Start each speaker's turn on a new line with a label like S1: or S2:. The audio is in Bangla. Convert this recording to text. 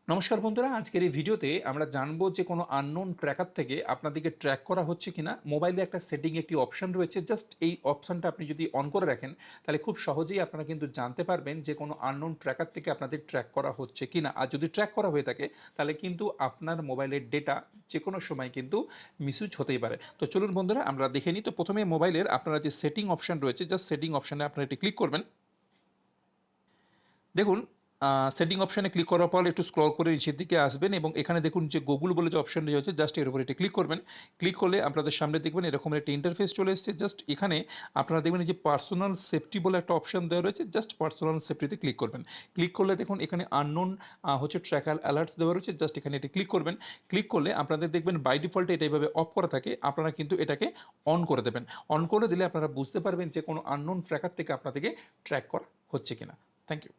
S1: নমস্কার বন্ধুরা, আজকের এই ভিডিওতে আমরা জানবো যে কোনো আননোন ট্র্যাকার থেকে আপনাদেরকে ট্র্যাক করা হচ্ছে কিনা। মোবাইলে একটা সেটিং একটি অপশন রয়েছে, জাস্ট এই অপশনটা আপনি যদি অন করে রাখেন তাহলে খুব সহজেই আপনারা কিন্তু জানতে পারবেন যে কোনো আননোন ট্র্যাকার থেকে আপনাদের ট্র্যাক করা হচ্ছে কিনা। আর যদি ট্র্যাক করা হয়ে থাকে তাহলে কিন্তু আপনার মোবাইলের ডেটা যে কোনো সময় কিন্তু মিসইউজ হতেই পারে। তো চলুন বন্ধুরা আমরা দেখে নিই। তো প্রথমে মোবাইলের আপনারা যে সেটিং অপশন রয়েছে, জাস্ট সেটিং অপশনে আপনারা এটি ক্লিক করবেন। দেখুন, সেটিং অপশানে ক্লিক করার পর একটু স্ক্রল করে নিচের দিকে আসবেন এবং এখানে দেখুন যে গুগল বলে যে অপশানটি রয়েছে, জাস্ট এর উপর এটি ক্লিক করবেন। ক্লিক করলে আপনাদের সামনে দেখবেন এরকম একটা ইন্টারফেস চলে এসেছে। জাস্ট এখানে আপনারা দেখবেন এই যে পার্সোনাল সেফটি বলে একটা অপশান দেওয়া রয়েছে, জাস্ট পার্সোনাল সেফটিতে ক্লিক করবেন। ক্লিক করলে দেখুন এখানে আননোন হচ্ছে ট্র্যাকার অ্যালার্টস দেওয়া রয়েছে, জাস্ট এখানে এটি ক্লিক করবেন। ক্লিক করলে আপনাদের দেখবেন বাই ডিফল্টে এটা এইভাবে অফ করা থাকে, আপনারা কিন্তু এটাকে অন করে দেবেন। অন করে দিলে আপনারা বুঝতে পারবেন যে কোনো আননোন ট্র্যাকার থেকে আপনাদেরকে ট্র্যাক করা হচ্ছে কিনা। Thank you.